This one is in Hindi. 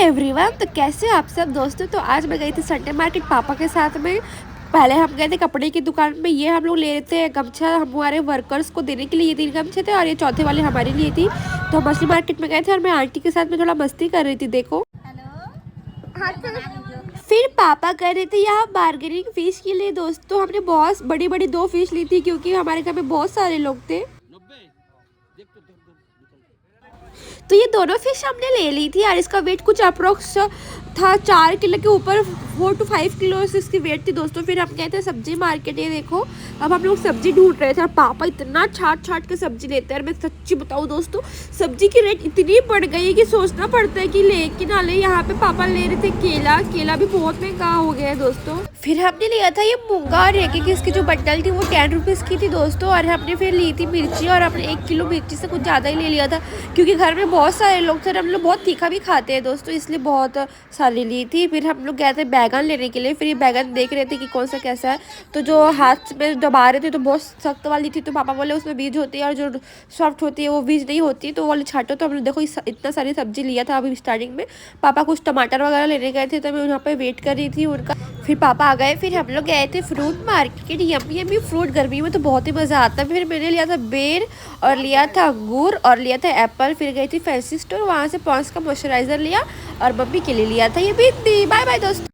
एवरीवन, तो कैसे हो आप सब दोस्तों। तो आज मैं गई थी संडे मार्केट पापा के साथ में। पहले हम गए थे कपड़े की दुकान में। ये हम लोग ले रहे थे गमछा हमारे वर्कर्स को देने के लिए। ये 3 गमछे थे और ये चौथे वाले हमारे लिए थी। तो हम मछली मार्केट में गए थे और मैं आंटी के साथ में थोड़ा मस्ती कर रही थी। देखो फिर पापा कर रहे थे यहाँ बार्गेनिंग फिश के लिए। दोस्तों हमने बहुत बड़ी बड़ी 2 फिश ली थी क्योंकि हमारे घर में बहुत सारे लोग थे। तो ये दोनों फिश हमने ले ली थी और इसका वेट कुछ अप्रोक्स था 4 किलो के ऊपर। 4 to 5 किलो इसकी वेट थी दोस्तों। फिर हम गए थे सब्जी मार्केट। ये देखो अब हम लोग सब्जी ढूंढ रहे थे और पापा इतना छाट छाट के सब्जी लेते हैं। और मैं सच्ची बताऊँ दोस्तों, सब्जी की रेट इतनी बढ़ गई है कि सोचना पड़ता है कि ले कि ना ले। यहाँ पे पापा ले रहे थे केला। केला भी बहुत महंगा हो गया है दोस्तों। फिर हमने लिया था ये मूंगा और एक इसकी जो बंडल थी वो 10 रुपीज़ की थी दोस्तों। और हमने फिर ली थी मिर्ची और हमने 1 किलो मिर्ची से कुछ ज़्यादा ही ले लिया था क्योंकि घर में बहुत सारे लोग थे। हम लोग बहुत तीखा भी खाते हैं दोस्तों, इसलिए बहुत सारी ली थी। फिर हम लोग गए थे बैगन लेने के लिए। फिर ये बैगन देख रहे थे कि कौन सा कैसा है। तो जो हाथ में दबा रहे थे तो बहुत सख्त वाली थी। तो पापा बोले उसमें बीज होती है और जो सॉफ्ट होती है वो बीज नहीं होती, तो वो वाली छाटो। तो हमने देखो इतना सारी सब्जी लिया था अभी स्टार्टिंग में। पापा कुछ टमाटर वगैरह लेने गए थे तो मैं वहाँ पर वेट कर रही थी उनका। फिर पापा आ गए। फिर हम लोग गए थे fruit market. Yummy yummy fruit, गर्मी में तो बहुत ही मज़ा आता है। फिर मैंने लिया था बेर और लिया था अंगूर और लिया था एप्पल। फिर गई थी फैंसी स्टोर, वहाँ से पॉन्स का मॉइस्चराइज़र लिया और मम्मी के लिए लिया था ये बिंदी। बाय बाय दोस्तों।